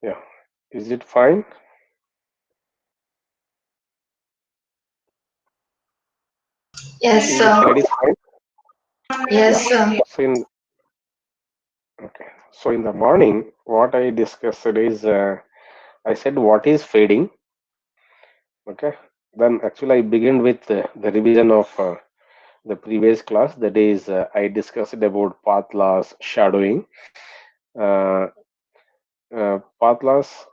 Yeah. Is it fine? Yes, Is the slide is fine? Yeah. yes, So in okay. So in the morning, what I discussed is I said what is fading. Okay. Then actually I begin with the revision of the previous class. That is, I discussed about path loss, shadowing, uh, path loss,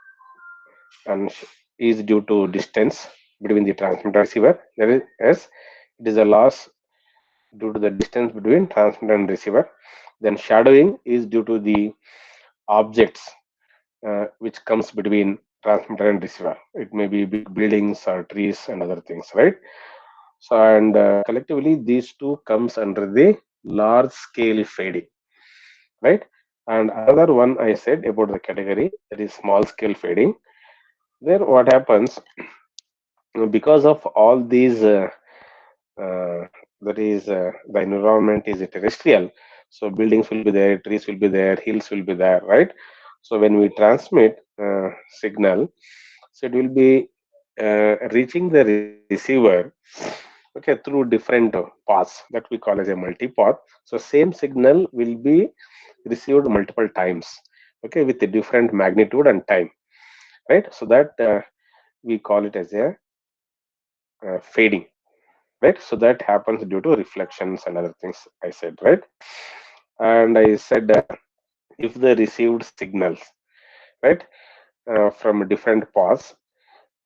and is due to distance between the transmitter and receiver. That is, yes, it is a loss due to the distance between transmitter and receiver. Then shadowing is due to the objects which comes between transmitter and receiver. It may be big buildings or trees and other things, right? So and collectively these two comes under the large scale fading, right? And another one I said about the category, that is small scale fading. There what happens because of all these uh, that is the environment is terrestrial, so buildings will be there, trees will be there, hills will be there, right? So when we transmit signal, so it will be reaching the receiver, okay, through different paths that we call as a multipath. So same signal will be received multiple times, okay, with a different magnitude and time, right? So that we call it as a fading, right? So that happens due to reflections and other things I said, right? And I said if the received signals, right, from different paths,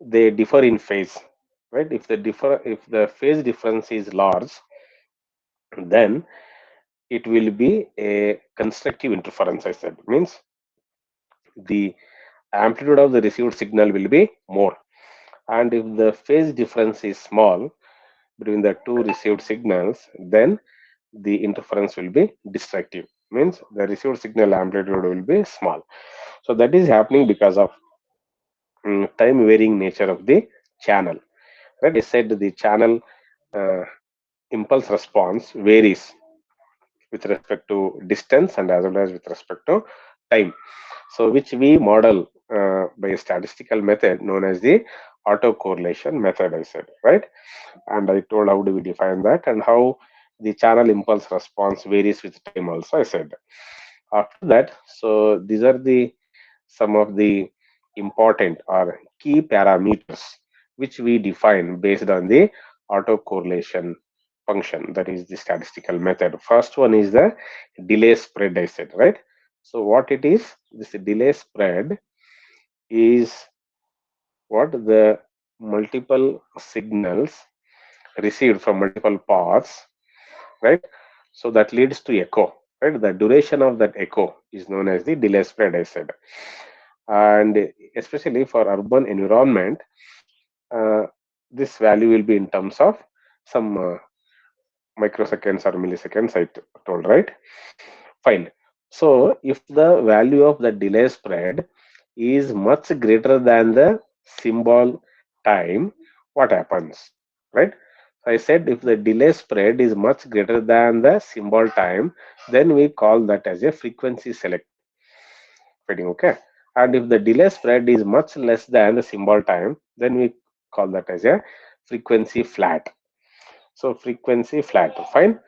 they differ in phase, right? If the phase difference is large, then it will be a constructive interference. I said means the amplitude of the received signal will be more, and if the phase difference is small between the two received signals, then the interference will be destructive, means the received signal amplitude will be small. So that is happening because of time varying nature of the channel, right? I said the channel uh, impulse response varies with respect to distance and as well as with respect to time, so which we model by a statistical method known as the autocorrelation method, I said, right? And I told how do we define that and how the channel impulse response varies with time also, I said. After that, so these are the some of the important or key parameters which we define based on the autocorrelation function, that is the statistical method. First one is the delay spread, I said, right? So what it is, this delay spread is what the multiple signals received from multiple paths, right? So that leads to echo, right? The duration of that echo is known as the delay spread, I said. And especially for urban environment, uh, this value will be in terms of some microseconds or milliseconds, I told, right? Fine. So if the value of the delay spread is much greater than the symbol time, what happens, right? So I said if the delay spread is much greater than the symbol time, then we call that as a frequency select fading, okay? And if the delay spread is much less than the symbol time, then we call that as a frequency flat. So frequency flat, fine.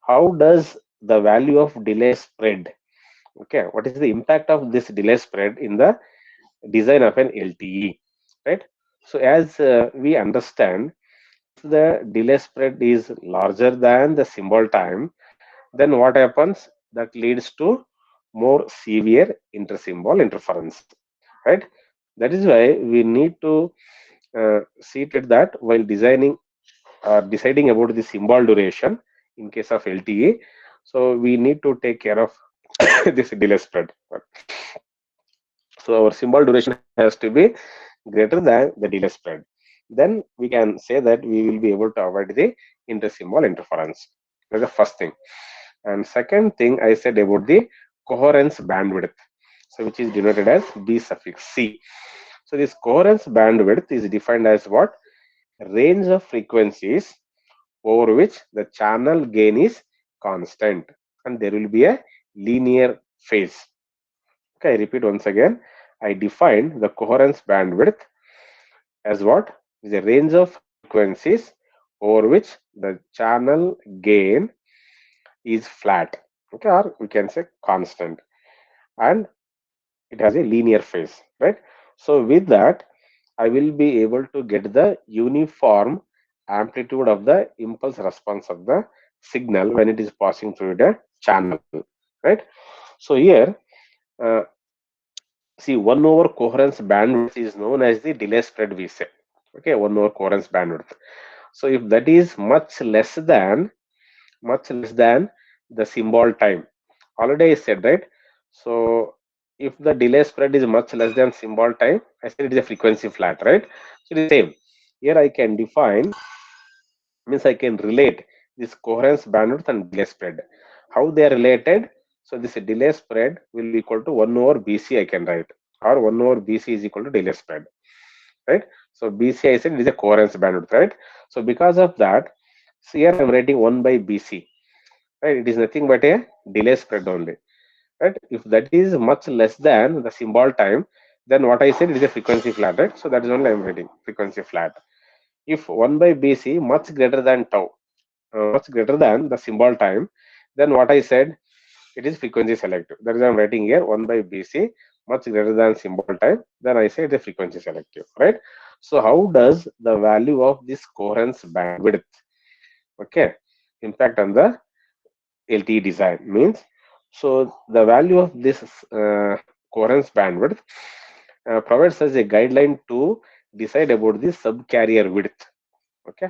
How does the value of delay spread, okay, what is the impact of this delay spread in the design of an LTE, right? So as we understand, if the delay spread is larger than the symbol time, then what happens? That leads to more severe intersymbol interference, right? That is why we need to see to it that while designing or deciding about the symbol duration in case of LTE, so we need to take care of this delay spread. So our symbol duration has to be greater than the delay spread. Then we can say that we will be able to avoid the intersymbol interference. That's the first thing. And second thing I said about the coherence bandwidth, so which is denoted as B suffix C. So this coherence bandwidth is defined as what? Range of frequencies over which the channel gain is constant and there will be a linear phase. Okay, I repeat once again. I defined the coherence bandwidth as what is a range of frequencies over which the channel gain is flat, okay, or we can say constant, and it has a linear phase, right? So with that, I will be able to get the uniform amplitude of the impulse response of the signal when it is passing through the channel, right? So here, uh, see, 1 over coherence bandwidth is known as the delay spread, we say. Okay, 1 over coherence bandwidth. So if that is much less than the symbol time, already I said, right? So if the delay spread is much less than symbol time, I said it is a frequency flat, right? So it is same. Here I can define, means I can relate this coherence bandwidth and delay spread. How they are related? So this delay spread will be equal to 1 over BC, I can write, or 1 over BC is equal to delay spread, right? So BC, I said it is a coherence bandwidth, right? So because of that, so here I am writing 1 by BC, right? It is nothing but a delay spread only, right? If that is much less than the symbol time, then what I said it is a frequency flat, right? So that is only I am writing frequency flat. If 1 by BC much greater than tau, much greater than the symbol time, then what I said, it is frequency selective. That is I'm writing here 1 by BC much greater than symbol time, then I say it is frequency selective, right? So how does the value of this coherence bandwidth, okay, impact on the LTE design? Means, so the value of this coherence bandwidth provides us a guideline to decide about the subcarrier width, okay.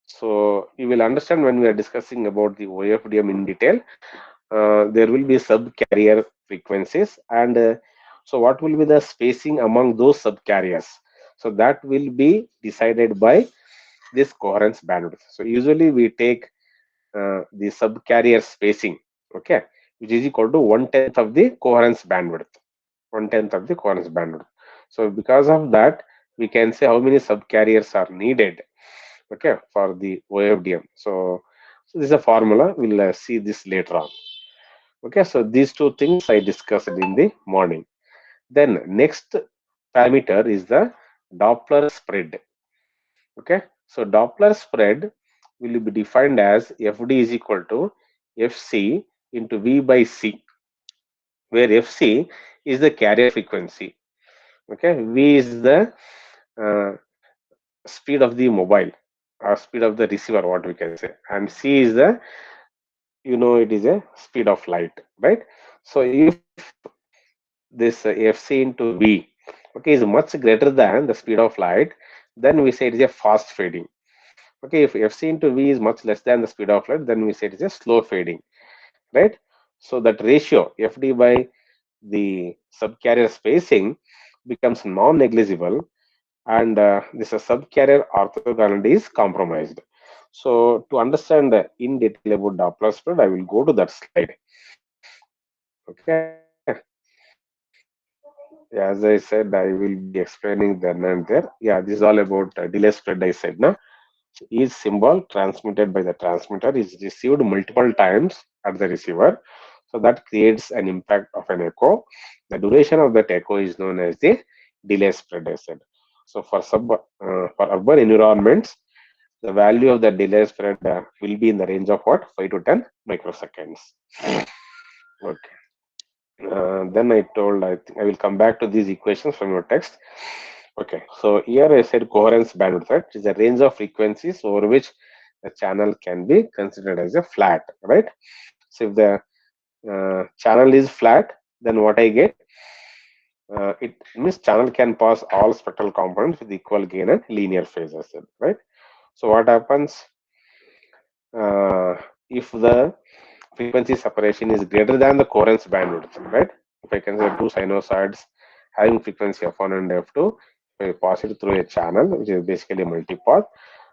So you will understand when we are discussing about the OFDM in detail. There will be subcarrier frequencies, and so what will be the spacing among those subcarriers? So that will be decided by this coherence bandwidth. So usually we take the subcarrier spacing, okay, which is equal to 1/10 of the coherence bandwidth. 1/10 of the coherence bandwidth. So because of that, we can say how many subcarriers are needed, okay, for the OFDM. So this is a formula. We'll see this later on. Okay, so these two things I discussed in the morning. Then next parameter is the Doppler spread. Okay, so Doppler spread will be defined as FD is equal to FC into V by C, where FC is the carrier frequency. Okay, V is the uh, speed of the mobile or speed of the receiver, what we can say, and C is the, it is a speed of light, right? So if this FC into V, okay, is much greater than the speed of light, then we say it is a fast fading. Okay, if FC into V is much less than the speed of light, then we say it is a slow fading, right? So that ratio FD by the subcarrier spacing becomes non-negligible, and this subcarrier orthogonality is compromised. So to understand in detail about Doppler spread, I will go to that slide. Okay. Yeah, as I said, I will be explaining then and there. Yeah, this is all about delay spread, I said. Now, each symbol transmitted by the transmitter is received multiple times at the receiver. So that creates an impact of an echo. The duration of that echo is known as the delay spread, I said. So for urban environments, the value of the delay spread will be in the range of what, 5 to 10 microseconds. Okay. Then I told, I think I will come back to these equations from your text. Okay, so here I said coherence bandwidth, right? Is a range of frequencies over which the channel can be considered as a flat, right? So if the channel is flat, then what I get, it means channel can pass all spectral components with equal gain and linear phase, I said, right? So what happens uh, if the frequency separation is greater than the coherence bandwidth, right? If I consider two sinusoids having frequency f1 and f2, if I pass it through a channel, which is basically a multipath.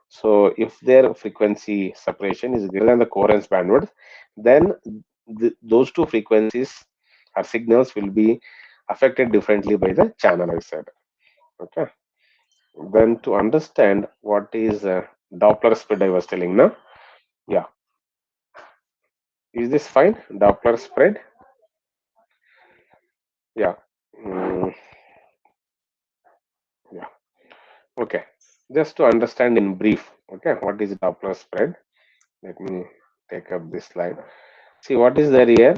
So if their frequency separation is greater than the coherence bandwidth, then those two frequencies or signals will be affected differently by the channel, I said. Okay. Then to understand what is Doppler spread, I was telling now. Yeah. Is this fine? Doppler spread? Yeah. Mm. Okay, just to understand in brief, okay, what is Doppler spread? Let me take up this slide. See what is there here.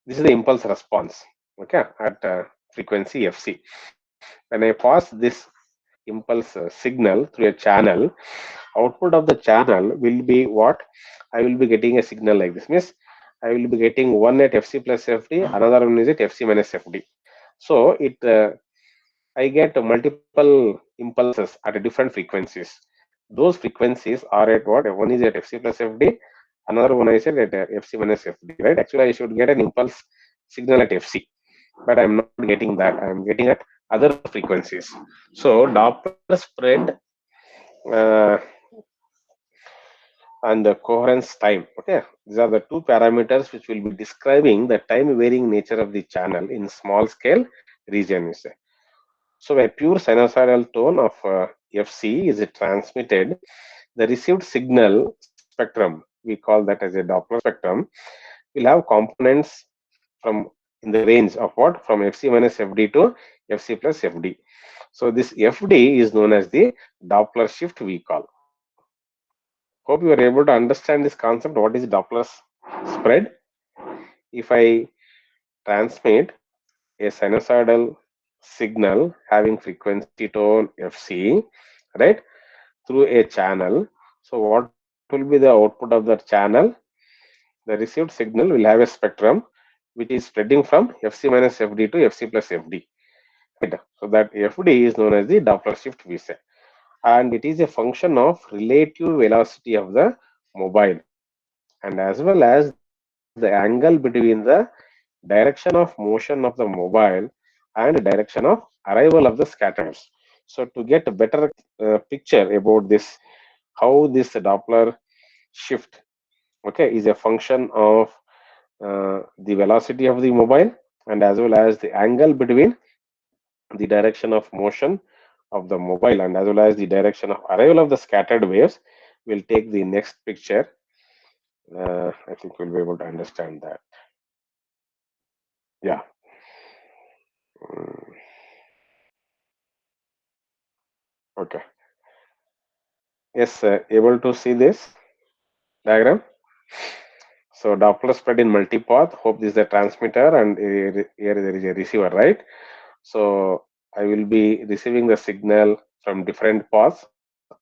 This is the impulse response, okay, at frequency FC. When I pass this impulse signal through a channel, output of the channel will be what? I will be getting a signal like this. Means I will be getting one at FC plus FD, another one is at FC minus FD. So I get multiple impulses at different frequencies. Those frequencies are at what? One is at FC plus FD, another one is at FC minus FD, right? Actually, I should get an impulse signal at FC, but I'm not getting that. I'm getting at other frequencies. So Doppler spread uh, and the coherence time. Okay, these are the two parameters which will be describing the time varying nature of the channel in small scale region. You say. So a pure sinusoidal tone of FC is transmitted. The received signal spectrum, we call that as a Doppler spectrum, will have components from in the range of what? From FC minus FD to FC plus FD. So this FD is known as the Doppler shift we call. Hope you are able to understand this concept. What is Doppler spread? If I transmit a sinusoidal signal having frequency tone FC, right, through a channel. So what will be the output of that channel? The received signal will have a spectrum which is spreading from FC minus FD to FC plus FD. Right. So that FD is known as the Doppler shift we say. And it is a function of relative velocity of the mobile and as well as the angle between the direction of motion of the mobile and direction of arrival of the scattered waves. So to get a better picture about this, how this Doppler shift, okay, is a function of the velocity of the mobile and as well as the angle between the direction of motion of the mobile and as well as the direction of arrival of the scattered waves. We'll take the next picture. I think we'll be able to understand that. Yeah. Mm, okay. Yes, able to see this diagram. So Doppler spread in multipath. Hope this is a transmitter and here there is a receiver, right? So I will be receiving the signal from different paths.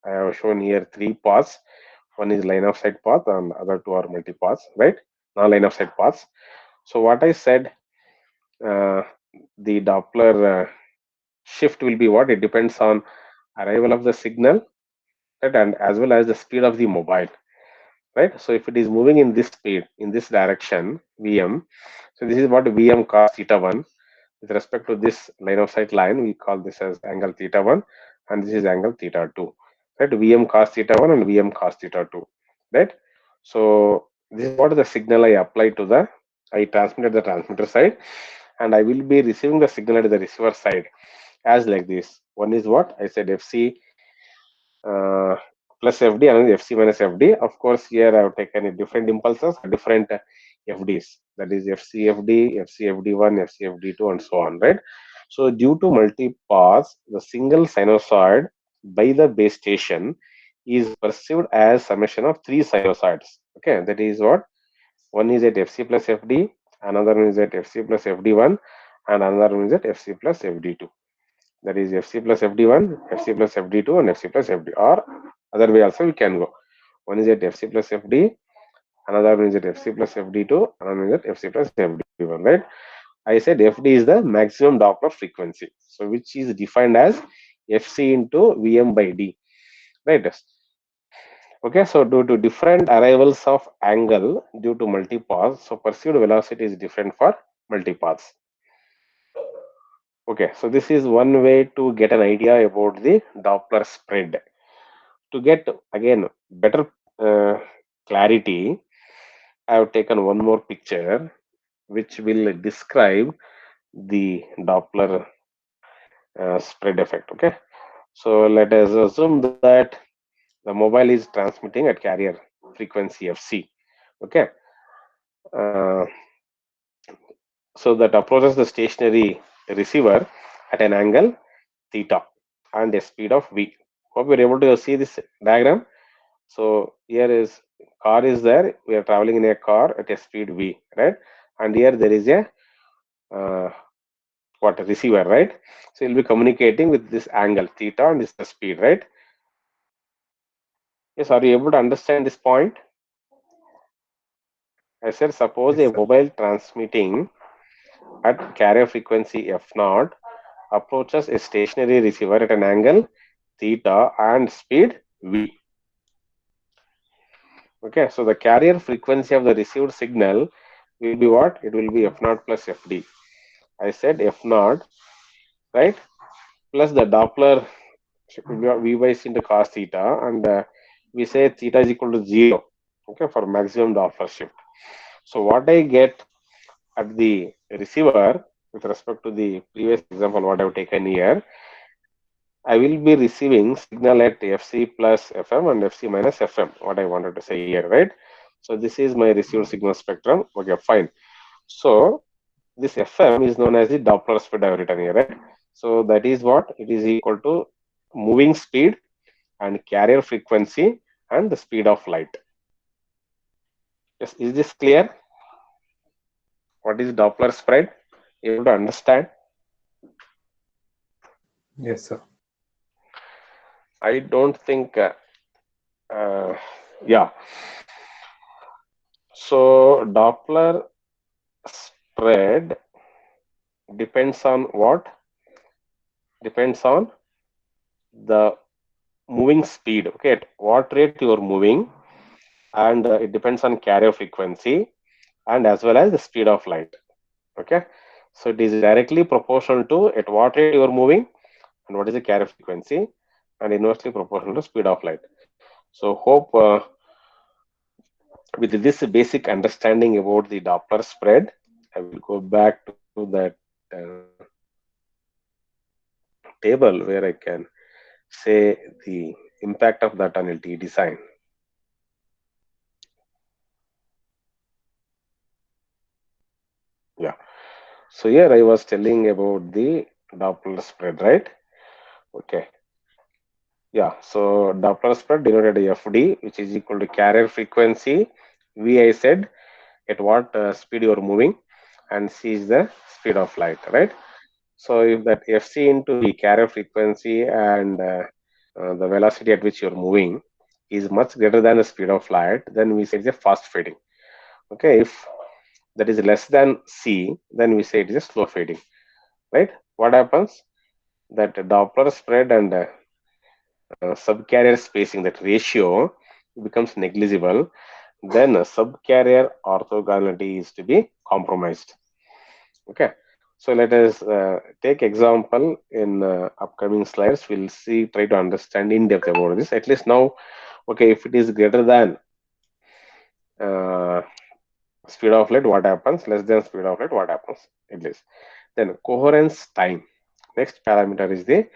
I have shown here three paths. One is line of sight path and other two are multipaths, right? Non-line of sight paths. So what I said, uh, the Doppler shift will be what? It depends on arrival of the signal, right? And as well as the speed of the mobile, right? So if it is moving in this speed, in this direction, Vm, so this is what Vm cos theta 1. With respect to this line of sight line, we call this as angle theta 1 and this is angle theta 2, right? Vm cos theta 1 and Vm cos theta 2, right? So this is what the signal I apply to the, I transmitted the transmitter side and I will be receiving the signal at the receiver side as like this. One is what I said FC uh, plus FD and FC minus FD. Of course, here I have taken different impulses, different FDs. That is FCFD, FCFD1, FCFD2, and so on, right? So due to multi-pass, the single sinusoid by the base station is perceived as summation of three sinusoids. Okay, that is what? One is at FC plus FD, another one is at FC plus FD1, and another one is at FC plus FD2. That is FC plus FD1, FC plus FD2, and FC plus FD. Or other way also we can go. One is at FC plus FD, another one is at FC plus FD2, another one is at FC plus FD1, right? I said FD is the maximum Doppler frequency, so which is defined as FC into Vm by D, right? Okay, so due to different arrivals of angle due to multipaths, so perceived velocity is different for multipaths. Okay, so this is one way to get an idea about the Doppler spread. To get again better uh, clarity, I have taken one more picture which will describe the Doppler spread effect. Okay, so let us assume that the mobile is transmitting at carrier frequency FC. Okay, uh, so that approaches the stationary receiver at an angle theta and a speed of v. Hope you're able to see this diagram. So here is car is there. We are traveling in a car at a speed v, right? And here there is a uh, what a receiver, right? So you'll be communicating with this angle theta and this is the speed, right? Yes, are you able to understand this point? I said suppose Yes, a sir. mobile transmitting at carrier frequency f0 approaches a stationary receiver at an angle theta and speed v. Okay, so the carrier frequency of the received signal will be what? It will be f0 plus fd. I said f0, right? Plus the Doppler v by s into cos theta, and we say theta is equal to 0. Okay, for maximum Doppler shift. So what I get at the receiver with respect to the previous example what I've taken here, I will be receiving signal at fc plus fm and fc minus fm. What I wanted to say here, right? So this is my received signal spectrum. Okay, fine. So this fm is known as the Doppler spread I've written here, right? So that is what it is equal to moving speed and carrier frequency and the speed of light. Yes, is this clear? What is Doppler spread? Able to understand? Yes, sir. I don't think. Uh, yeah. So Doppler spread depends on what? Depends on the moving speed. Okay, at what rate you are moving, and it depends on carrier frequency and as well as the speed of light. Okay, so it is directly proportional to at what rate you are moving and what is the carrier frequency, and inversely proportional to speed of light. So hope with this basic understanding about the Doppler spread, I will go back to that uh, table where I can say the impact of that on LTE design. Yeah. So here I was telling about the Doppler spread, right? Okay. Yeah. So Doppler spread denoted FD, which is equal to carrier frequency. V I said at what speed you are moving, and C is the speed of light, right? So if that Fc into the carrier frequency and the velocity at which you're moving is much greater than the speed of light, then we say it's a fast fading. Okay, if that is less than c, then we say it is a slow fading, right? What happens? That Doppler spread and subcarrier spacing, that ratio becomes negligible. Then subcarrier orthogonality is to be compromised. Okay, so let us take example in upcoming slides. We'll see, try to understand in depth about this. At least now, okay, if it is greater than uh, speed of light, what happens? Less than speed of light, what happens? At least. Then coherence time. Next parameter is the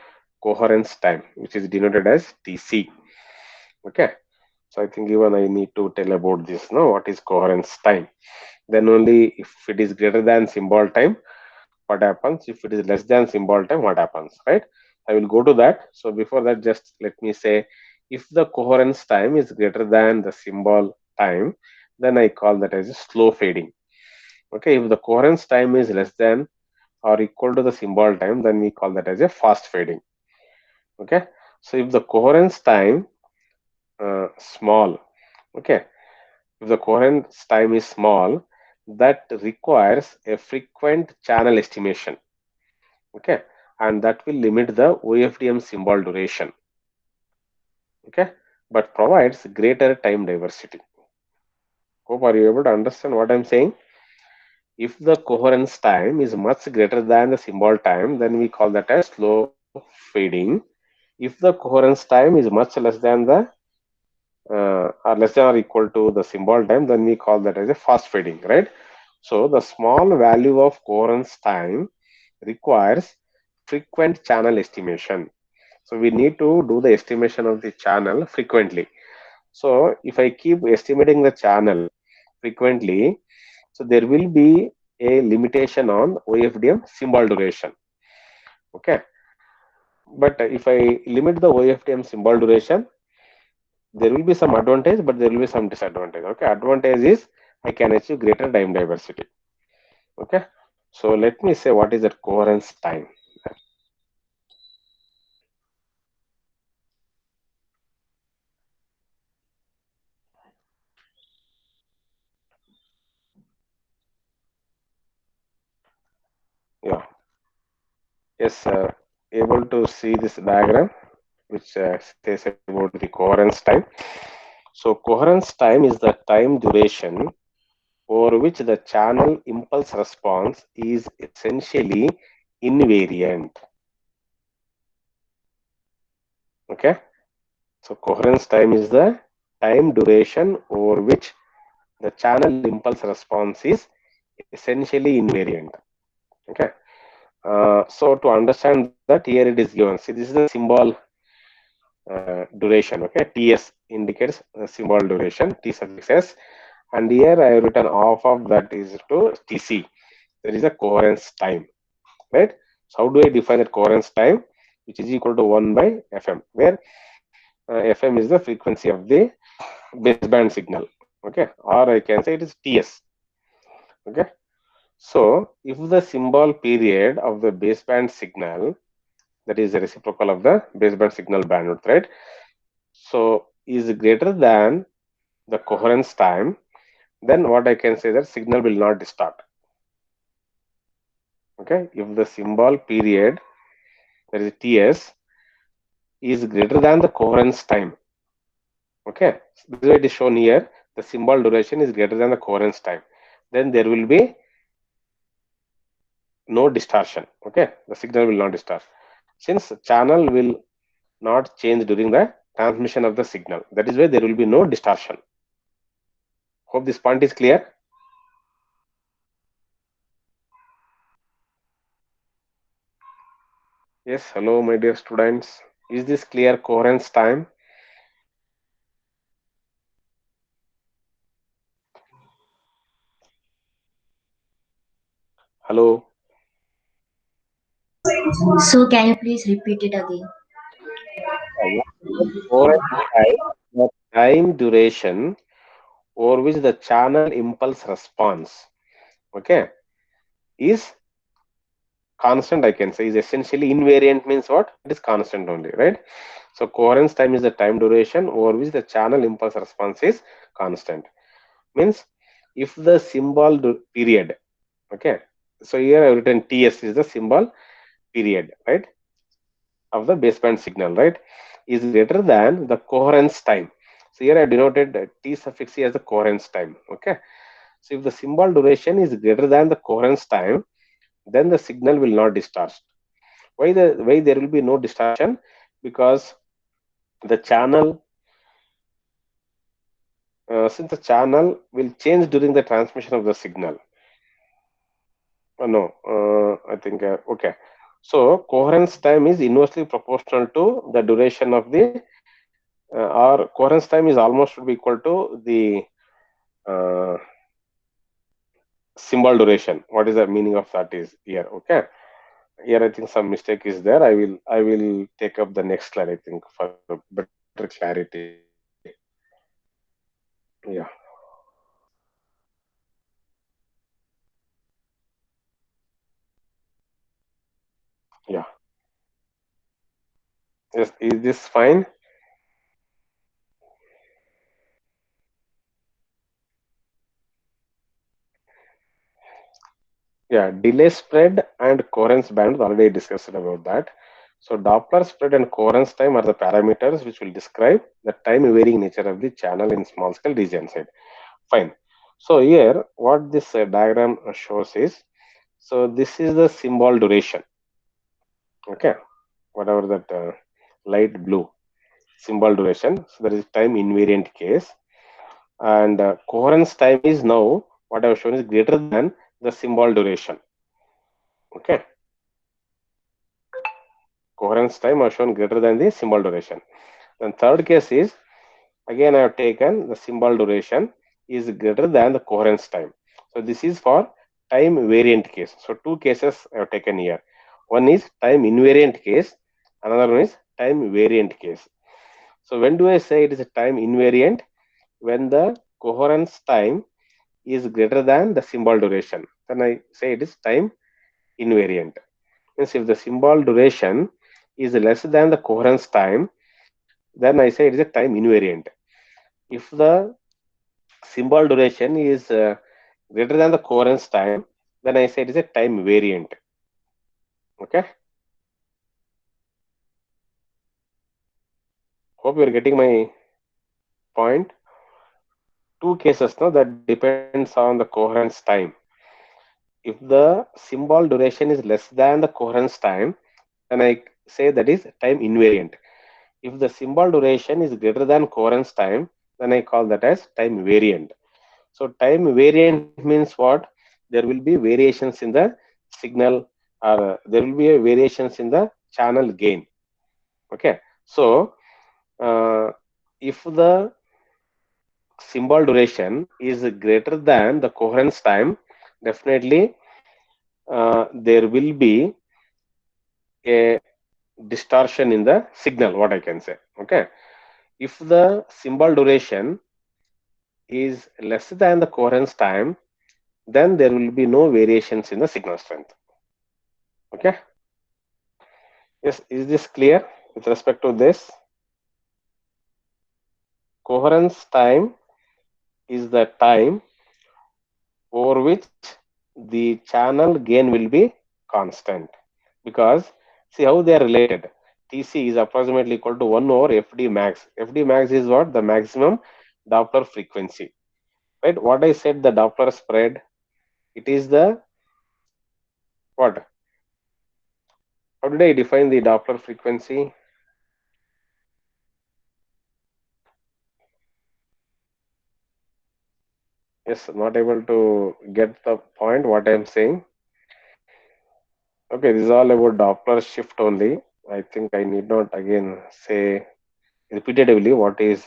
coherence time, which is denoted as TC. Okay, so I think even I need to tell about this. No, what is coherence time? Then only if it is greater than symbol time, what happens. If it is less than symbol time, what happens, right? I will go to that. So before that, just let me say, if the coherence time is greater than the symbol time, then I call that as a slow fading. Okay, if the coherence time is less than or equal to the symbol time, then we call that as a fast fading. Okay, so if the coherence time small, okay, if the coherence time is small, that requires a frequent channel estimation. Okay, and that will limit the OFDM symbol duration. Okay, but provides greater time diversity. Hope are you able to understand what I'm saying? If the coherence time is much greater than the symbol time, then we call that as slow fading. If the coherence time is much less than the or less than or equal to the symbol time, then we call that as a fast fading, right? So the small value of coherence time requires frequent channel estimation. So we need to do the estimation of the channel frequently. So if I keep estimating the channel frequently, so there will be a limitation on OFDM symbol duration. Okay. But if I limit the OFDM symbol duration, there will be some advantage, but there will be some disadvantage. Okay, advantage is I can achieve greater time diversity. Okay, so let me say what is that coherence time. Yeah, yes, able to see this diagram which says about the coherence time. So coherence time is the time duration over which the channel impulse response is essentially invariant. Okay, so coherence time is the time duration over which the channel impulse response is essentially invariant. Okay, so to understand that, here it is given. See, this is the symbol duration. Okay, TS indicates symbol duration, T suffix S, and here I have written half of that is to TC. There is a coherence time, right? So how do I define that coherence time, which is equal to 1 by FM, where FM is the frequency of the baseband signal. Okay, or I can say it is TS. Okay, so if the symbol period of the baseband signal, that is the reciprocal of the baseband signal bandwidth, right? So is greater than the coherence time, then what I can say that signal will not distort. Okay, if the symbol period, that is TS, is greater than the coherence time. Okay, so this way it is shown here. The symbol duration is greater than the coherence time. Then there will be no distortion. Okay, the signal will not distort. Since channel will not change during the transmission of the signal, that is why there will be no distortion. Hope this point is clear. Yes, hello, my dear students. Is this clear coherence time? Hello. So can you please repeat it again? What is the coherence time? The time duration over which the channel impulse response, okay, is constant. I can say is essentially invariant, means what? It is constant only, right? So coherence time is the time duration over which the channel impulse response is constant. Means if the symbol period, okay, so here I have written TS is the symbol period, right, of the baseband signal, right, is greater than the coherence time. So here I denoted T suffix C as the coherence time. Okay, so if the symbol duration is greater than the coherence time, then the signal will not distort. Why there will be no distortion? Because the channel, since the channel will change during the transmission of the signal. No, I think okay. So coherence time is inversely proportional to the duration of the, or coherence time is almost should be equal to the uh, symbol duration. What is the meaning of that is here? Okay, here I think some mistake is there. I will take up the next slide, I think, for better clarity. Yeah, yeah. Yes, is this fine? Yeah, delay spread and coherence bandwidth, already discussed about that. So Doppler spread and coherence time are the parameters which will describe the time varying nature of the channel in small scale region side. Fine. So here what this diagram shows is, so this is the symbol duration. Okay, whatever that light blue symbol duration. So there is time invariant case, and coherence time is now what I have shown is greater than the symbol duration. Okay, coherence time are shown greater than the symbol duration. Then third case is, again I have taken the symbol duration is greater than the coherence time. So this is for time variant case. So two cases I have taken here. One is time invariant case Another one is time variant case. So when do I say it is a time invariant? When the coherence time is greater than the symbol duration, then I say it is time invariant. Means if the symbol duration is less than the coherence time, then I say it is a time invariant. If the symbol duration is greater than the coherence time, then I say it is a time variant. Okay. Hope you are getting my point. Two cases now that depends on the coherence time. If the symbol duration is less than the coherence time, then I say that is time invariant. If the symbol duration is greater than coherence time, then I call that as time variant. So time variant means what? There will be variations in the signal, or there will be a variations in the channel gain. Okay. So if the symbol duration is greater than the coherence time, definitely there will be a distortion in the signal, what I can say. Okay. If the symbol duration is less than the coherence time, then there will be no variations in the signal strength. Okay. Yes, is this clear with respect to this? Coherence time is the time over which the channel gain will be constant, because see how they are related. TC is approximately equal to 1 over FD max. FD max is what? The maximum Doppler frequency. Right? What I said, the Doppler spread, it is the what? How did I define the Doppler frequency? Yes, not able to get the point what I am saying. Okay, this is all about Doppler shift only. I think I need not again say repetitively what is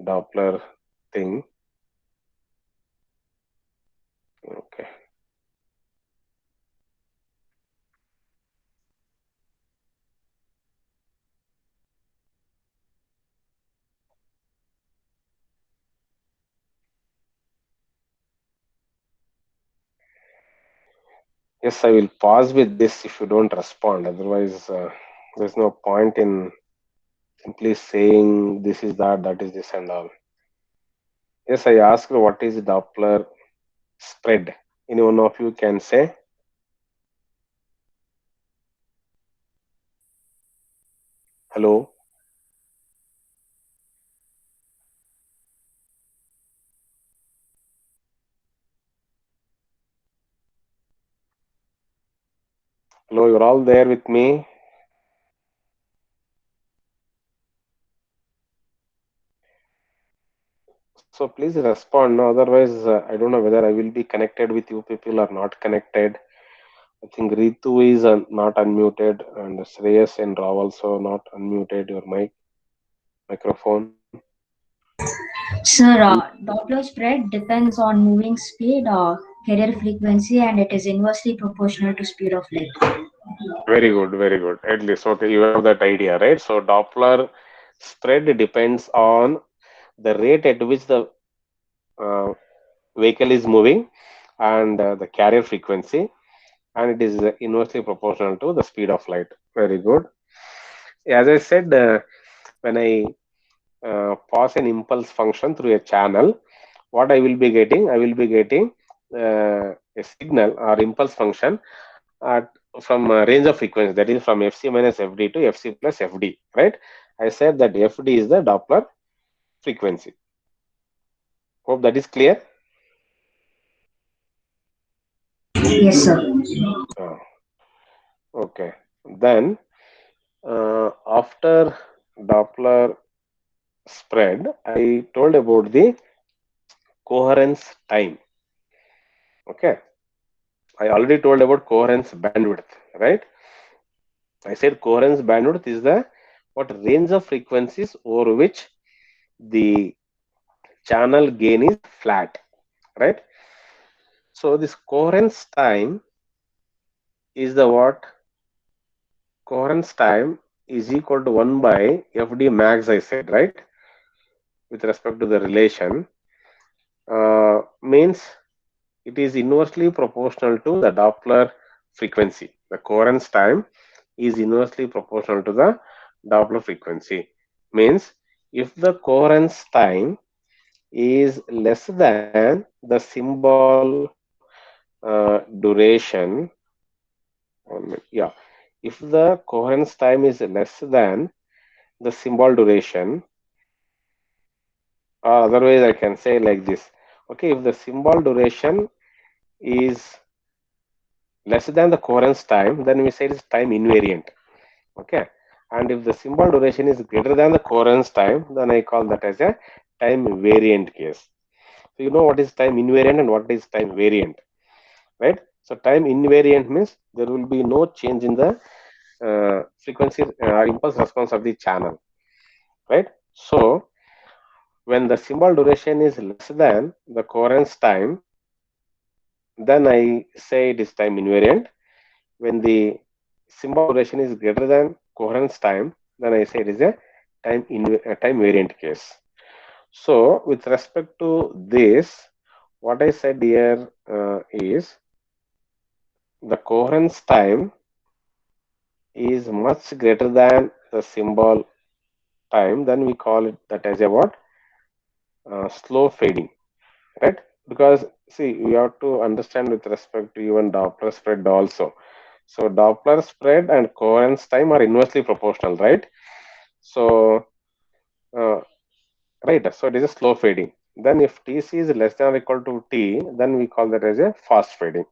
Doppler thing. Okay. Yes, I will pause with this if you don't respond. Otherwise, there's no point in simply saying this is that, that is this, and all. Yes, I asked what is Doppler spread. Any one of you can say? Hello? Hello, you're all there with me? So please respond. No, otherwise, I don't know whether I will be connected with you people or not connected. I think Ritu is not unmuted, and Shreyas and Rao also not unmuted your microphone. Sir, Doppler spread depends on moving speed, carrier frequency, and it is inversely proportional to speed of light. Very good, very good. At least okay, you have that idea, right? So Doppler spread depends on the rate at which the uh, vehicle is moving and the carrier frequency, and it is inversely proportional to the speed of light. Very good. As I said, when I pass an impulse function through a channel, what I will be getting? I will be getting a signal or impulse function at from a range of frequency, that is from Fc minus Fd to Fc plus Fd, right? I said that Fd is the Doppler frequency. Hope that is clear. Yes, sir. Uh, okay. Then after Doppler spread, I told about the coherence time. Okay. I already told about coherence bandwidth, right? I said coherence bandwidth is the what range of frequencies over which the channel gain is flat, right? So this coherence time is the what? Coherence time is equal to 1 by FD max, I said, right? With respect to the relation, means it is inversely proportional to the Doppler frequency. The coherence time is inversely proportional to the Doppler frequency. Means if the coherence time is less than the symbol duration, yeah, if the coherence time is less than the symbol duration, or otherwise I can say like this. Okay, if the symbol duration is less than the coherence time, then we say it is time invariant. Okay, and if the symbol duration is greater than the coherence time, then I call that as a time variant case. So you know what is time invariant and what is time variant, right? So time invariant means there will be no change in the frequency or impulse response of the channel, right? So when the symbol duration is less than the coherence time, then I say it is time invariant. When the symbol duration is greater than coherence time, then I say it is a time variant case. So with respect to this, what I said here is the coherence time is much greater than the symbol time, then we call it that as a what? Slow fading, right? Because see, we have to understand with respect to even Doppler spread also. So Doppler spread and coherence time are inversely proportional, right? So uh, right, so it is a slow fading. Then if Tc is less than or equal to T, then we call that as a fast fading.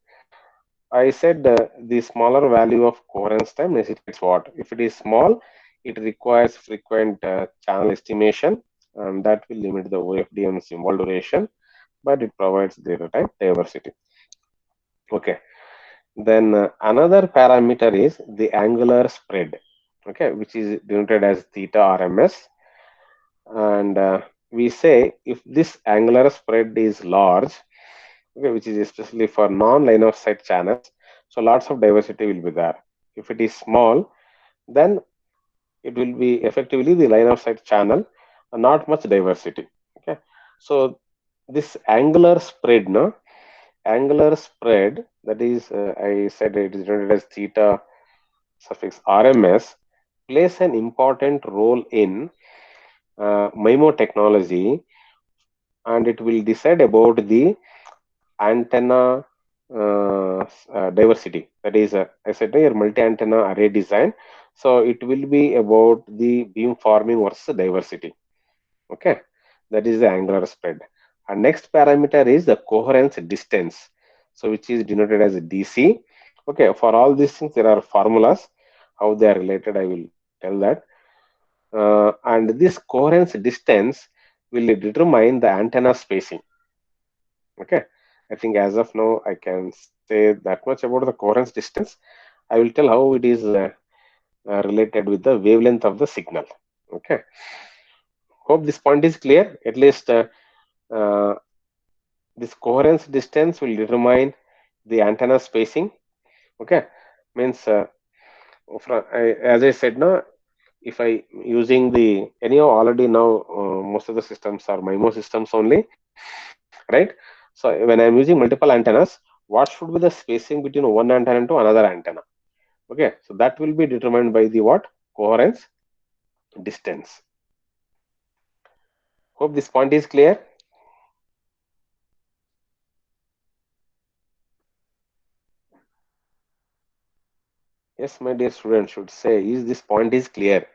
I said the smaller value of coherence time necessitates what? If it is small, it requires frequent channel estimation, and that will limit the OFD and symbol duration, but it provides data type diversity. Okay. Then another parameter is the angular spread, okay, which is denoted as theta RMS. And we say if this angular spread is large, okay, which is especially for non-line of sight channels, so lots of diversity will be there. If it is small, then it will be effectively the line of sight channel, not much diversity. Okay, so this angular spread, no, angular spread, that is, I said it is denoted as theta suffix RMS, plays an important role in MIMO technology, and it will decide about the antenna diversity. That is, I said your multi-antenna array design. So it will be about the beam forming versus diversity. Okay, that is the angular spread. And next parameter is the coherence distance. So which is denoted as DC. Okay, for all these things there are formulas. How they are related, I will tell that. And this coherence distance will determine the antenna spacing. Okay, I think as of now I can say that much about the coherence distance. I will tell how it is related with the wavelength of the signal. Okay, hope this point is clear. At least uh, this coherence distance will determine the antenna spacing. Okay, means as I said, no, if I using the anyhow already now most of the systems are MIMO systems only, right? So when I'm using multiple antennas, what should be the spacing between one antenna to another antenna? Okay, so that will be determined by the what? Coherence distance. Hope this point is clear. Yes, my dear student should say, is this point is clear?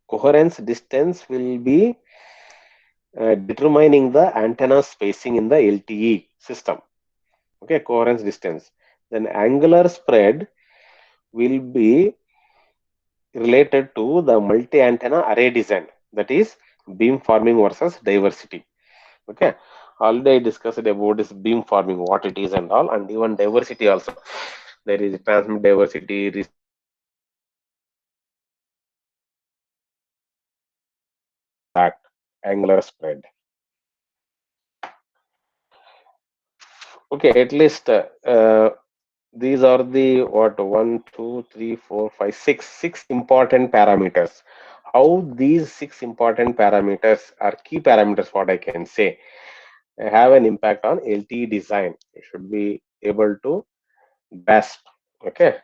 Coherence distance will be determining the antenna spacing in the LTE system. Okay, coherence distance. Then angular spread will be related to the multi-antenna array design, that is beam forming versus diversity. Okay, already I discussed about this beam forming, what it is and all, and even diversity also. There is transmit diversity, receive diversity, and that angular spread. Okay, at least these are the what, one, two, three, four, five, six important parameters. How these six important parameters are key parameters, what I can say, have an impact on LTE design. You should be able to grasp. Okay.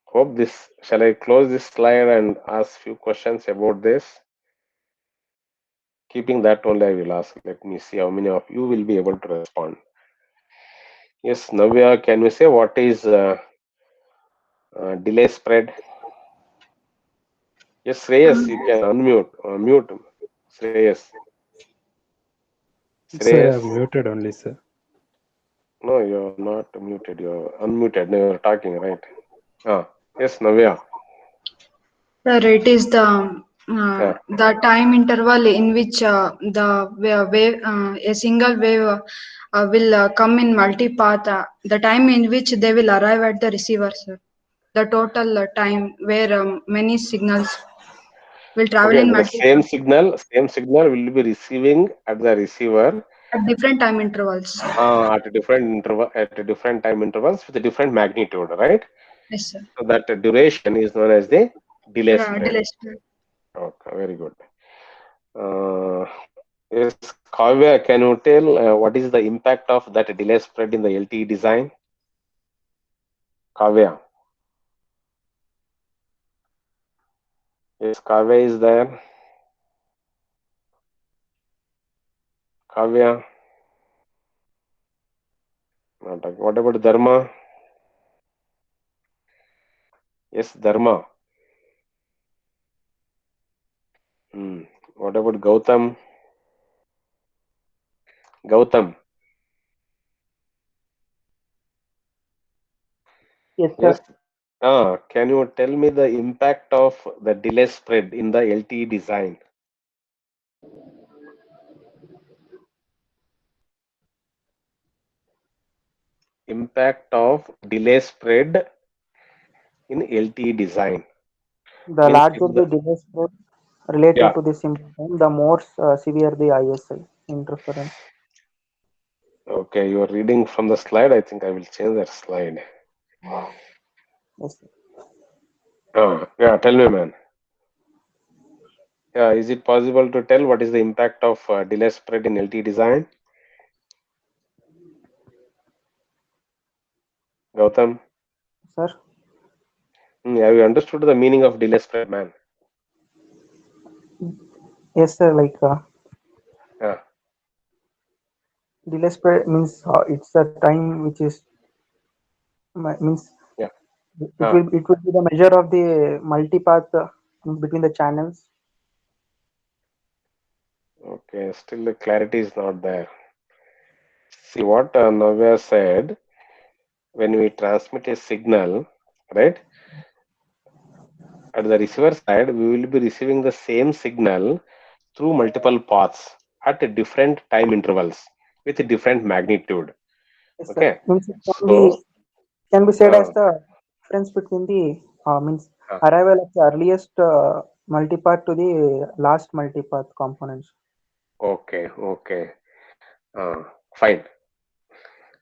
Hope this. Shall I close this slide and ask few questions about this? Keeping that only, I will ask. Let me see how many of you will be able to respond. Yes, Navya, can you say what is delay spread? Yes, Shreyas, you can unmute. Mute. Shreyas. Sir, I Shreyas. have muted only, sir. No, you're not muted. You're unmuted. No, you're talking, right? Ah, yes, Navya. Sir, it is Ah, the time interval in which wave a single wave will come in multipath. The time in which they will arrive at the receiver, sir. The total time where many signals will travel okay, in the multipath same signal will be receiving at the receiver at different time intervals. at a different interval, at a different time intervals with a different magnitude, right? Yes, sir. So that duration is known as the delay spread. Delay spread. Okay, very good. Uh, yes, Kavya, can you tell what is the impact of that delay spread in the LTE design? Kavya. Yes, Kavya is there. Kavya. Not talking. What about Dharma? Yes, Dharma. Hmm. What about Gautam? Gautam. Yes, Yes. sir. Can you tell me the impact of the delay spread in the LTE design? Impact of delay spread in LTE design. The Means if larger the the, delay spread relative yeah. to the simple time, the more severe the ISI interference. Okay, you are reading from the slide. I think I will change that slide. Yes, sir. Yeah, tell me, man. Yeah, is it possible to tell what is the impact of delay spread in LTE design? Gautam, Sir. have you understood the meaning of delay spread, man? Yes, sir. Like Yeah, delay spread means it's the time which is means yeah. it will be the measure of the multipath between the channels. Okay, still the clarity is not there. See what Navya said, when we transmit a signal, right? At the receiver side, we will be receiving the same signal through multiple paths at a different time intervals with a different magnitude. Yes, sir. Okay, Means so it can be said as uh, the difference between the means uh, arrival of the earliest multipath to the last multipath components. okay, okay, fine,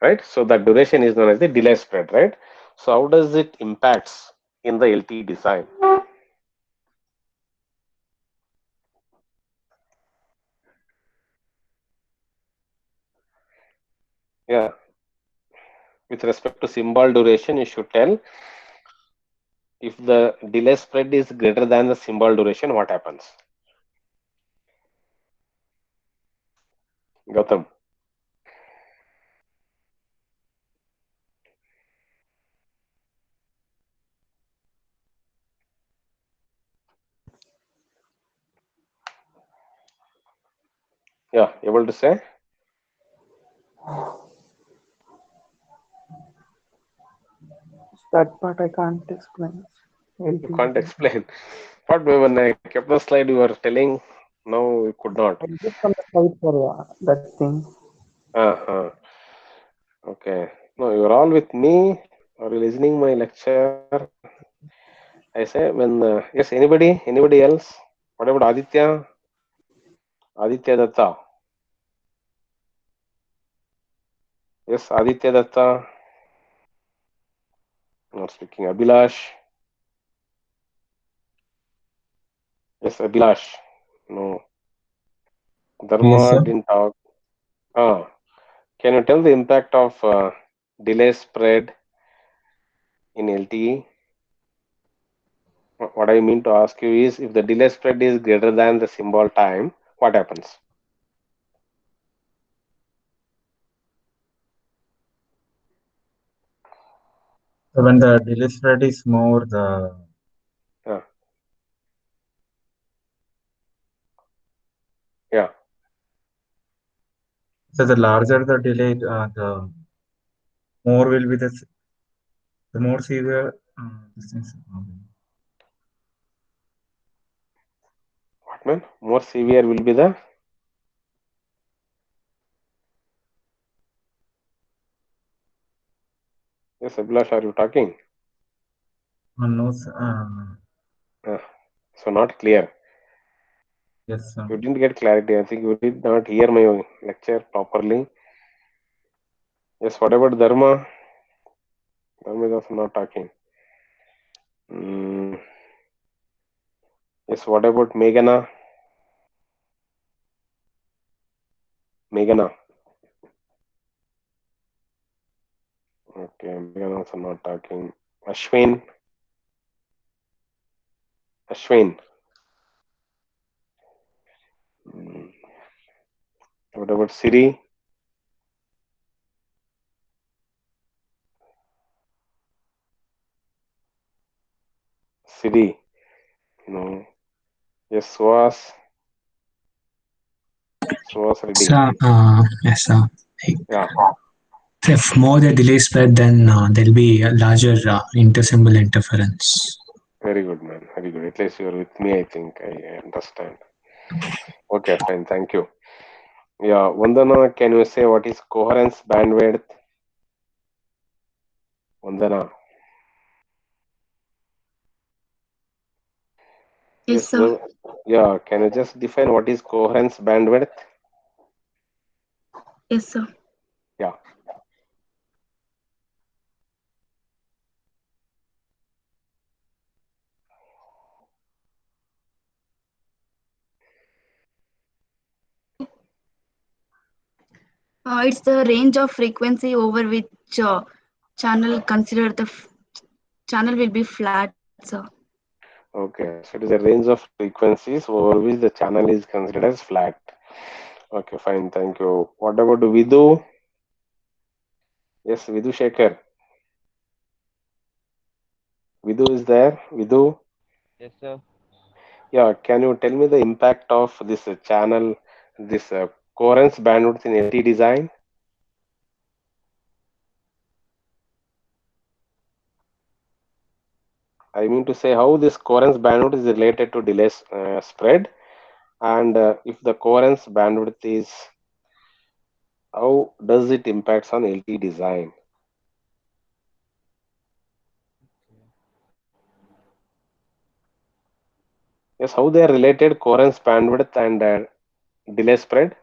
right? So the duration is known as the delay spread, right? So how does it impacts in the LTE design? Yeah, with respect to symbol duration, you should tell if the delay spread is greater than the symbol duration, what happens? Gautam. Yeah, able to say? That part I can't explain. You LTE. can't explain. What when I kept the slide you were telling, now you could not. I get from the side for that thing. Uh-huh. Okay. No, you're all with me. Are you listening my lecture? I say when yes, anybody else? What about Aditya? Aditya Datta. Yes, Aditya Datta, not speaking. Abhilash. Yes, Abhilash. No. Yes, Dharma sir. didn't talk. Ah, can you tell the impact of delay spread in LTE? What I mean to ask you is, if the delay spread is greater than the symbol time, what happens? So when the delay spread is more, the Yeah, yeah. so the larger the delay, the more will be the more severe distance. What man? More severe will be the. Yes, Abhilash, are you talking? No, Uh, so not clear. yes, You didn't get clarity. I think you did not hear my lecture properly. Yes, what about Dharma? Dharma is also not talking. Mm, yes, what about Meghana? Meghana. Okay, Meghana also not talking. Ashwin. Ashwin. Mm, what about Siri? Siri. No. Yes, Suas. Suas Reddy. So, yes, Yeah, if more the delay spread, then there'll be a larger intersymbol interference. very good, man. Very good. At least you're with me, I think. I understand. Okay, fine. Thank you. Yeah, Vandana, can you say what is coherence bandwidth? Vandana. Yes, Yes, sir. yeah, can you just define what is coherence bandwidth? Yes, sir. Yeah, It's the range of frequency over which channel consider channel will be flat, sir. okay. So it is a range of frequencies over which the channel is considered as flat. Okay, fine. Thank you. What about Vidu? Yes, Vidu Shekhar. Vidu is there? Vidu? Yes, sir. Yeah, can you tell me the impact of this channel, this coherence bandwidth in LT design? I mean to say how this coherence bandwidth is related to delay spread, and if the coherence bandwidth is, how does it impacts on LT design? Yes, how they are related, coherence bandwidth and delay spread?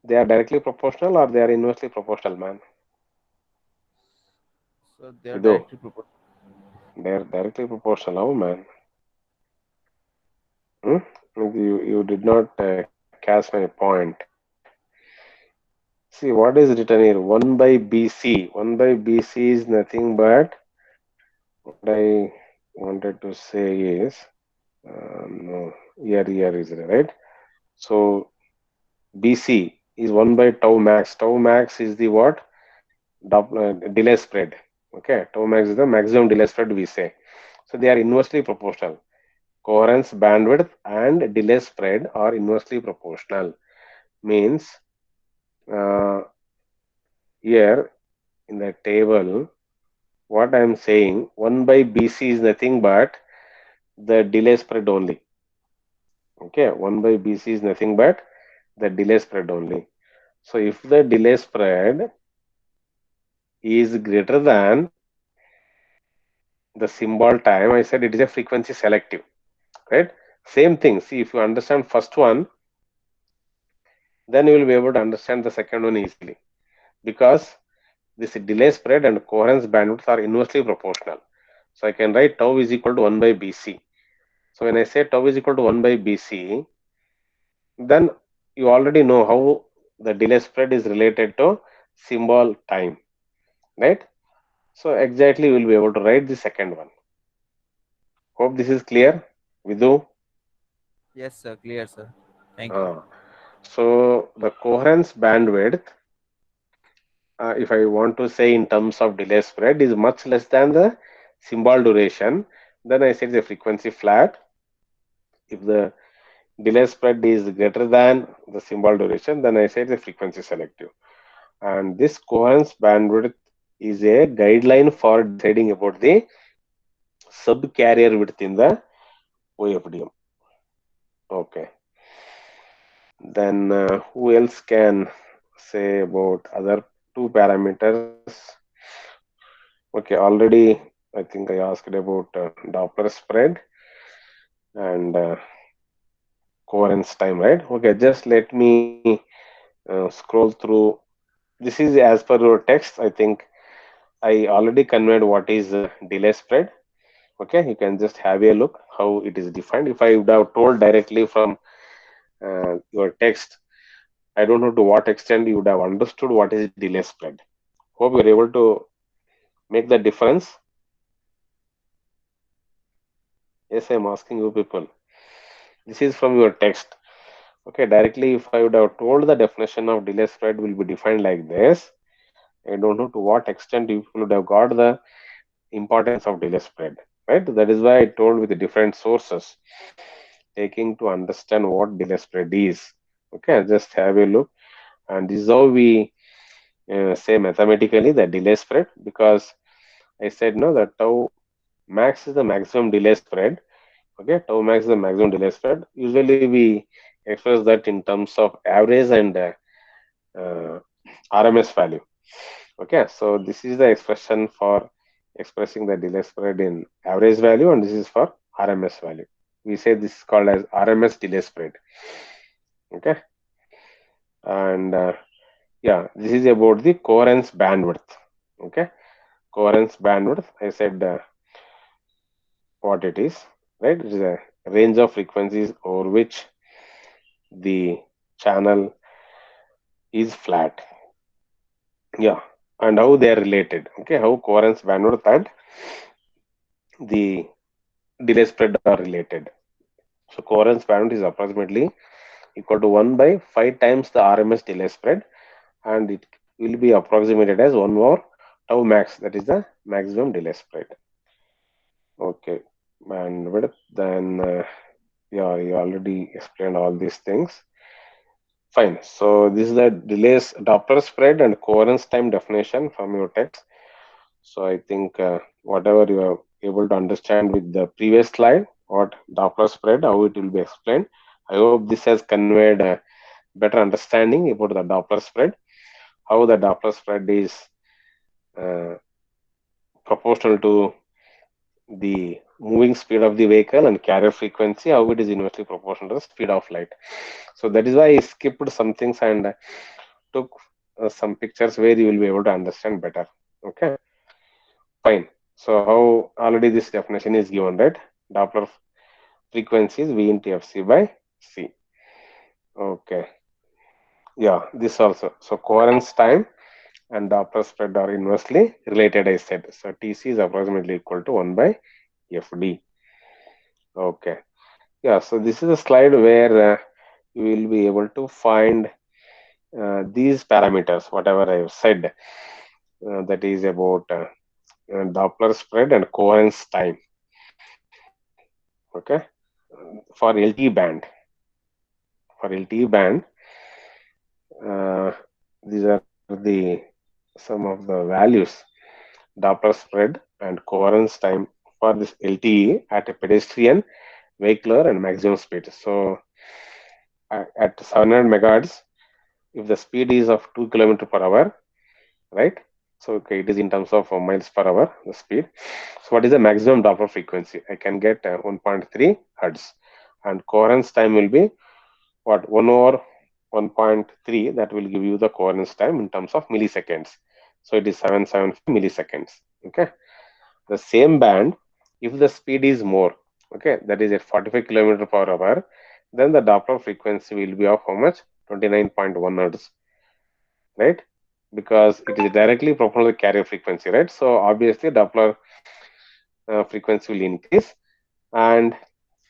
They are directly proportional or they are inversely proportional, man? So they are Vidu, directly proportional. they are directly proportional, oh man. Hmm? You did not catch my point. See, what is written here? 1 by BC. 1 by BC is nothing but, what I wanted to say is, no, here is it, right? So BC is 1 by tau max. Tau max is the what? Delay spread. Okay, tau max is the maximum delay spread, we say. So they are inversely proportional. Coherence bandwidth and delay spread are inversely proportional. Means here in the table, what I am saying, 1 by BC is nothing but the delay spread only. Okay, 1 by BC is nothing but the delay spread only. So if the delay spread is greater than the symbol time, I said it is a frequency selective, right? Same thing. See, if you understand first one, then you will be able to understand the second one easily, because this delay spread and coherence bandwidth are inversely proportional. So I can write tau is equal to 1 by BC. So when I say tau is equal to 1 by BC, then you already know how the delay spread is related to symbol time, right? So exactly we will be able to write the second one. Hope this is clear, Vidhu. Yes, sir. Clear, sir. Thank you. So the coherence bandwidth, if I want to say in terms of delay spread, is much less than the symbol duration. Then I say the frequency flat. If the delay spread is greater than the symbol duration, then I say the frequency selective. And this coherence bandwidth is a guideline for deciding about the subcarrier width in the OFDM. Okay. Then who else can say about other two parameters? Okay, already I think I asked about Doppler spread and coherence time, right? Okay, just let me scroll through. This is as per your text. I think I already conveyed what is delay spread. Okay, you can just have a look how it is defined. If I would have told directly from your text, I don't know to what extent you would have understood what is delay spread. Hope you're able to make the difference. Yes, I'm asking you people. This is from your text. Okay, directly if I would have told the definition of delay spread will be defined like this, I don't know to what extent you would have got the importance of delay spread, right? That is why I told with the different sources, taking to understand what delay spread is. Okay, just have a look. And this is how we say mathematically the delay spread, because I said no, that tau max is the maximum delay spread. Okay, tau max is the maximum delay spread. Usually we express that in terms of average and RMS value. Okay, so this is the expression for expressing the delay spread in average value, and this is for RMS value. We say this is called as RMS delay spread. Okay, and yeah, this is about the coherence bandwidth. Okay, coherence bandwidth, I said what it is, right? It is a range of frequencies over which the channel is flat. Yeah, and how they are related. Okay, how coherence bandwidth and the delay spread are related. So coherence bandwidth is approximately equal to 1 by 5 times the RMS delay spread, and it will be approximated as 1 over tau max, that is the maximum delay spread. Okay, bandwidth, then yeah, you already explained all these things. Fine. So this is the delays Doppler spread and coherence time definition from your text. So I think whatever you are able to understand with the previous slide, what Doppler spread, how it will be explained. I hope this has conveyed a better understanding about the Doppler spread, how the Doppler spread is uh, proportional to the moving speed of the vehicle and carrier frequency, how it is inversely proportional to the speed of light. So that is why I skipped some things and took some pictures where you will be able to understand better. Okay, fine. So how already this definition is given, right? Doppler frequency is V into Fc by C. Okay. Yeah, this also. So coherence time and Doppler spread are inversely related, I said. So Tc is approximately equal to 1 by Fd. Okay. Yeah, so this is a slide where you will be able to find these parameters, whatever I have said, that is about Doppler spread and coherence time. Okay, for LTE band, these are the some of the values, Doppler spread and coherence time for this LTE at a pedestrian, vehicular, and maximum speed. So at 700 megahertz, if the speed is of 2 kilometer per hour, right? So okay, it is in terms of miles per hour, the speed. So what is the maximum Doppler frequency? I can get 1.3 hertz, and coherence time will be what, 1 over 1.3, that will give you the coherence time in terms of milliseconds. So it is 775 milliseconds. Okay. The same band, if the speed is more, okay, that is at 45 kilometer per hour, then the Doppler frequency will be of how much? 29.1 hertz, right? Because it is directly proportional to carrier frequency, right? So obviously Doppler frequency will increase, and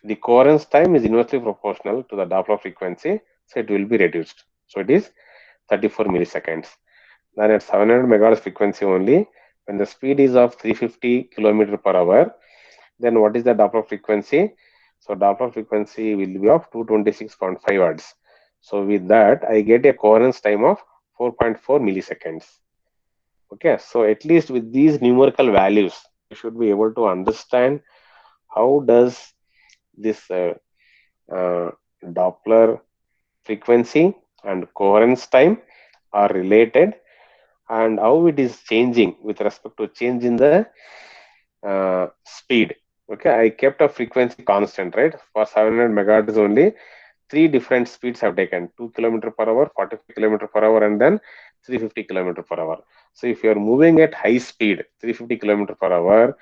the coherence time is inversely proportional to the Doppler frequency, so it will be reduced. So it is 34 milliseconds. Then at 700 megahertz frequency only, when the speed is of 350 kilometer per hour, then what is the Doppler frequency? So Doppler frequency will be of 226.5 hertz. So with that, I get a coherence time of 4.4 milliseconds. Okay, so at least with these numerical values, you should be able to understand how does this Doppler frequency and coherence time are related, and how it is changing with respect to change in the speed. Okay, I kept a frequency constant, right? For 700 megahertz only, three different speeds have taken: 2 kilometer per hour, 45 kilometer per hour, and then 350 kilometer per hour. So if you are moving at high speed, 350 kilometer per hour,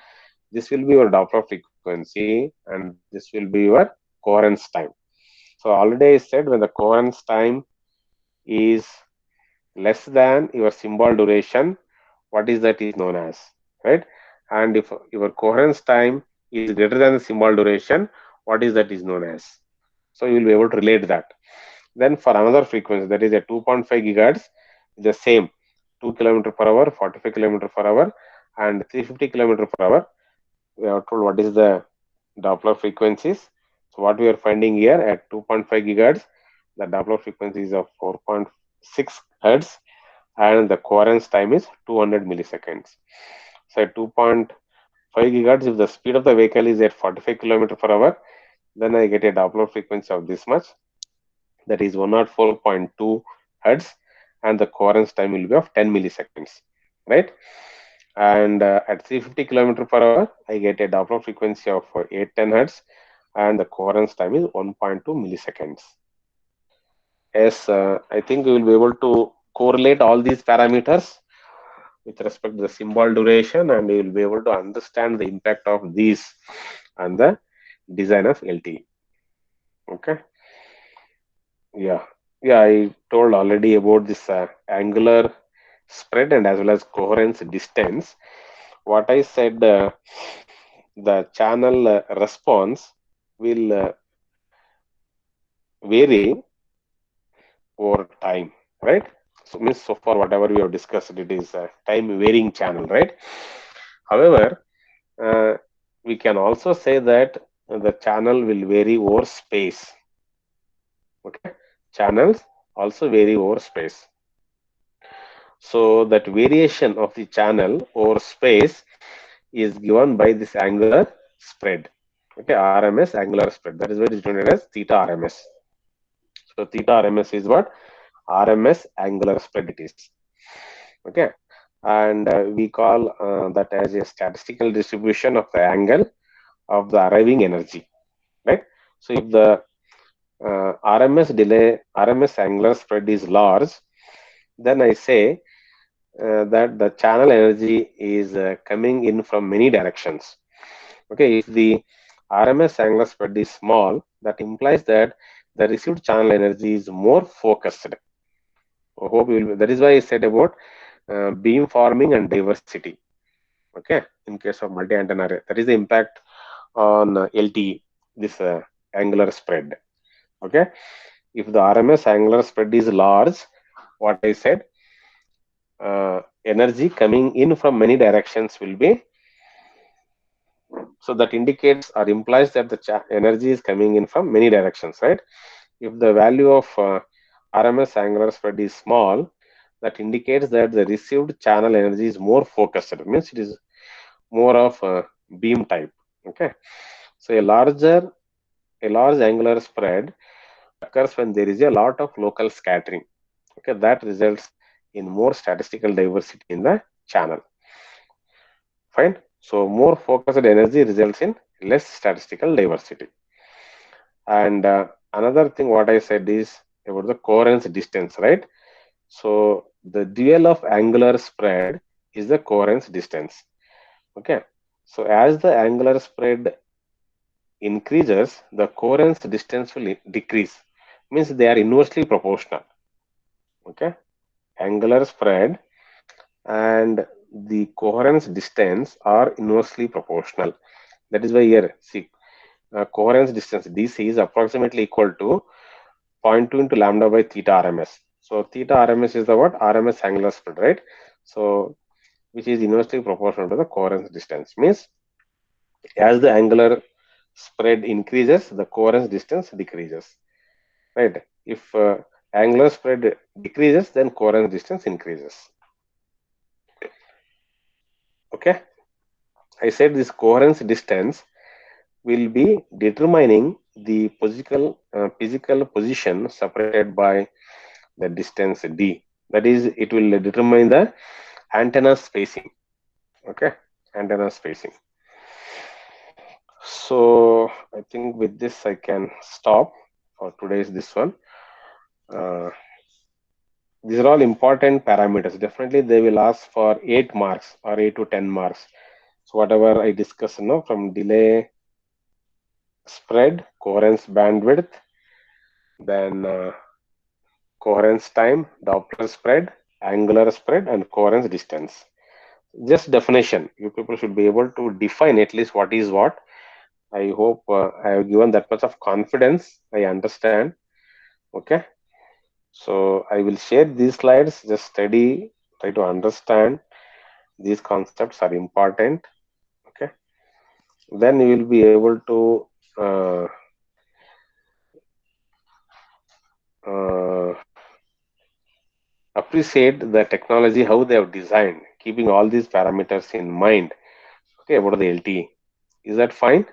this will be your Doppler frequency, and this will be your coherence time. So already I said, when the coherence time is less than your symbol duration, what is that is known as, right? And if your coherence time is greater than the symbol duration, what is that is known as. So you will be able to relate that. Then for another frequency, that is a 2.5 gigahertz, the same 2 kilometer per hour, 45 kilometer per hour, and 350 kilometer per hour. We are told what is the Doppler frequencies. So what we are finding here at 2.5 gigahertz, the Doppler frequency is of 4.6 hertz, and the coherence time is 200 milliseconds. So at 2.5 gigahertz, if the speed of the vehicle is at 45 kilometer per hour, then I get a Doppler frequency of this much, that is 104.2 hertz, and the coherence time will be of 10 milliseconds, right? And at 350 kilometer per hour, I get a Doppler frequency of 810 hertz, and the coherence time is 1.2 milliseconds. Yes, I think we will be able to correlate all these parameters with respect to the symbol duration, and you will be able to understand the impact of these on the design of LTE. Okay. Yeah. I told already about this angular spread and as well as coherence distance. What I said, the channel response will vary over time, right? So means so far whatever we have discussed, it is a time varying channel, right? However, we can also say that the channel will vary over space. Okay, channels also vary over space. So that variation of the channel over space is given by this angular spread. Okay, RMS angular spread. That is why it is denoted as theta RMS. So theta RMS is what? RMS angular spread it is. Okay, and we call that as a statistical distribution of the angle of the arriving energy, right? So if the RMS angular spread is large, then I say that the channel energy is coming in from many directions. Okay, if the RMS angular spread is small, that implies that the received channel energy is more focused. I hope you will, that is why I said about beam forming and diversity. Okay, in case of multi-antenna array, that is the impact on LTE, this angular spread. Okay, if the RMS angular spread is large, what I said, energy coming in from many directions will be, so that indicates or implies that the energy is coming in from many directions, right? If the value of RMS angular spread is small, that indicates that the received channel energy is more focused. It means it is more of a beam type. Okay, so a large angular spread occurs when there is a lot of local scattering. Okay, that results in more statistical diversity in the channel. Fine. So more focused energy results in less statistical diversity. And another thing what I said is about the coherence distance, right? So the dual of angular spread is the coherence distance. Okay. So as the angular spread increases, the coherence distance will decrease. Means they are inversely proportional. Okay. Angular spread and the coherence distance are inversely proportional. That is why here, see, coherence distance DC is approximately equal to zero point 0.2 into lambda by theta RMS. So theta RMS is the what? RMS angular spread, right? So which is inversely proportional to the coherence distance. Means as the angular spread increases, the coherence distance decreases, right? If angular spread decreases, then coherence distance increases. Okay, I said this coherence distance will be determining the physical position separated by the distance d. That is, it will determine the antenna spacing. Okay, antenna spacing. So I think with this I can stop for today's this one. These are all important parameters. Definitely they will ask for 8 marks or 8 to 10 marks. So whatever I discuss, from delay spread, coherence bandwidth, then coherence time, Doppler spread, angular spread, and coherence distance. Just definition. You people should be able to define at least what is what. I hope I have given that much of confidence. I understand. Okay. So I will share these slides. Just study, try to understand. These concepts are important. Okay. Then you will be able to uh, appreciate the technology, how they have designed, keeping all these parameters in mind. Okay, about the LTE. Is that fine?